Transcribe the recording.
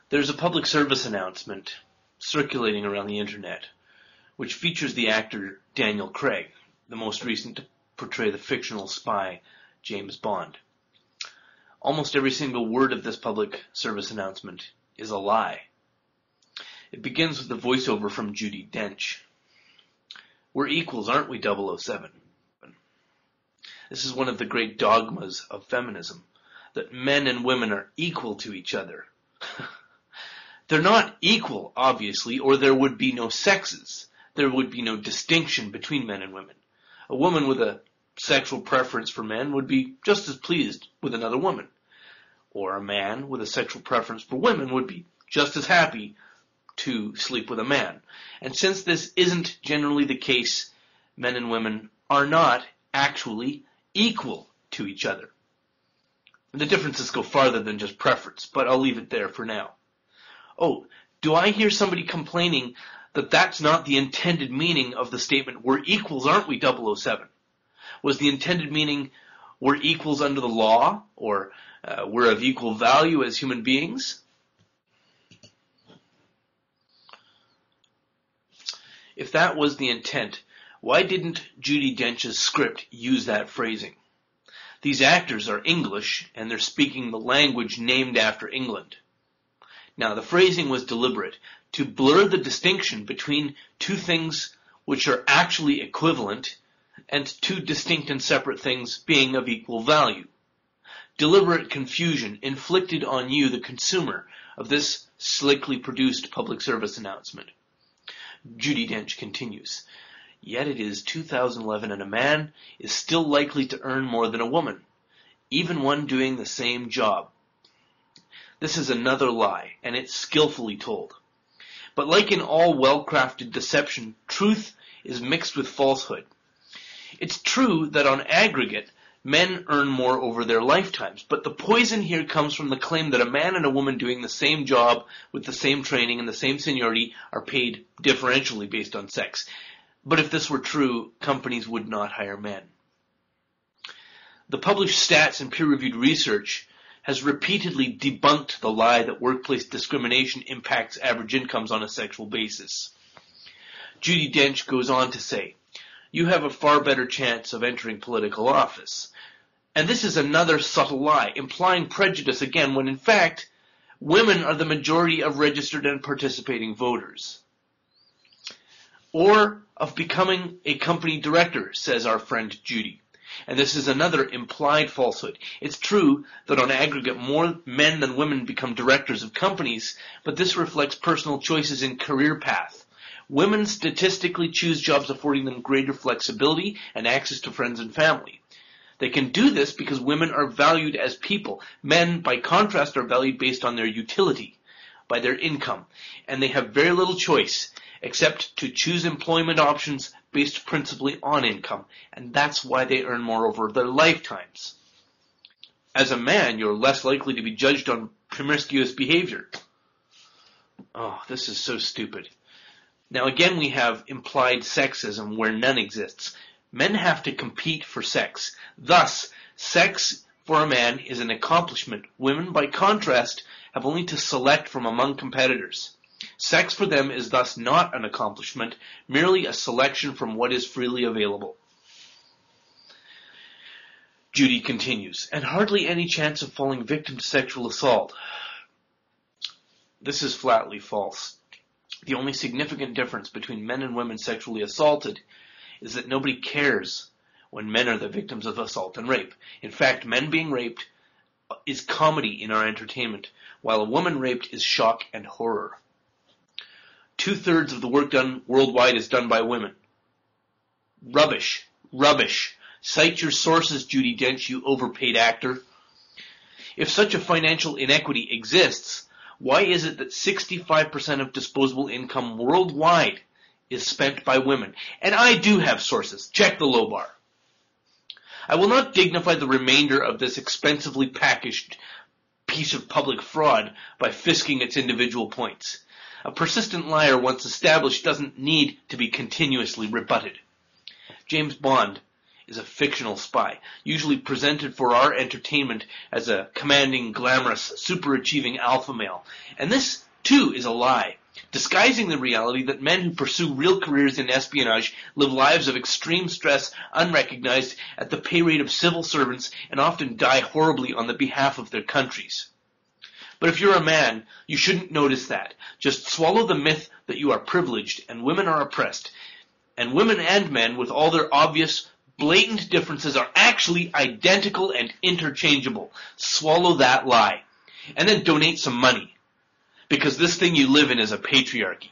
There's a public service announcement circulating around the internet, which features the actor Daniel Craig, the most recent to portray the fictional spy James Bond. Almost every single word of this public service announcement is a lie. It begins with a voiceover from Judi Dench. "We're equals, aren't we, 007? This is one of the great dogmas of feminism, that men and women are equal to each other. They're not equal, obviously, or there would be no sexes. There would be no distinction between men and women. A woman with a sexual preference for men would be just as pleased with another woman. Or a man with a sexual preference for women would be just as happy to sleep with a man. And since this isn't generally the case, men and women are not actually equal to each other." The differences go farther than just preference, but I'll leave it there for now. Oh, do I hear somebody complaining that that's not the intended meaning of the statement, "We're equals, aren't we, 007? Was the intended meaning, "We're equals under the law," or "We're of equal value as human beings"? If that was the intent, why didn't Judi Dench's script use that phrasing? These actors are English, and they're speaking the language named after England. Now, the phrasing was deliberate, to blur the distinction between two things which are actually equivalent, and two distinct and separate things being of equal value. Deliberate confusion inflicted on you, the consumer, of this slickly produced public service announcement. Judi Dench continues, "Yet it is 2011 and a man is still likely to earn more than a woman, even one doing the same job. This is another lie, and it's skillfully told. But like in all well-crafted deception, truth is mixed with falsehood. It's true that on aggregate, men earn more over their lifetimes, but the poison here comes from the claim that a man and a woman doing the same job with the same training and the same seniority are paid differentially based on sex. But if this were true, companies would not hire men. The published stats and peer-reviewed research has repeatedly debunked the lie that workplace discrimination impacts average incomes on a sexual basis." Judi Dench goes on to say, "You have a far better chance of entering political office." And this is another subtle lie, implying prejudice again, when in fact, women are the majority of registered and participating voters. "Or of becoming a company director," says our friend Judy. And this is another implied falsehood. It's true that on aggregate more men than women become directors of companies, but this reflects personal choices in career path. Women statistically choose jobs affording them greater flexibility and access to friends and family. They can do this because women are valued as people. Men, by contrast, are valued based on their utility, by their income, and they have very little choice except to choose employment options based principally on income, and that's why they earn more over their lifetimes. As a man, you're less likely to be judged on promiscuous behavior. Oh, this is so stupid. Now again we have implied sexism where none exists. Men have to compete for sex. Thus, sex for a man is an accomplishment. Women, by contrast, have only to select from among competitors. Sex for them is thus not an accomplishment, merely a selection from what is freely available." Judy continues, "And hardly any chance of falling victim to sexual assault." This is flatly false. The only significant difference between men and women sexually assaulted is that nobody cares when men are the victims of assault and rape. In fact, men being raped is comedy in our entertainment, while a woman raped is shock and horror. 2/3 of the work done worldwide is done by women. Rubbish. Rubbish. Cite your sources, Judi Dench, you overpaid actor. If such a financial inequity exists, why is it that 65% of disposable income worldwide is spent by women? And I do have sources. Check the low bar. I will not dignify the remainder of this expensively packaged piece of public fraud by fisking its individual points. A persistent liar once established doesn't need to be continuously rebutted. James Bond is a fictional spy, usually presented for our entertainment as a commanding, glamorous, super-achieving alpha male. And this, too, is a lie, disguising the reality that men who pursue real careers in espionage live lives of extreme stress, unrecognized, at the pay rate of civil servants, and often die horribly on the behalf of their countries. But if you're a man, you shouldn't notice that. Just swallow the myth that you are privileged and women are oppressed. And women and men, with all their obvious, blatant differences, are actually identical and interchangeable. Swallow that lie. And then donate some money. Because this thing you live in is a patriarchy.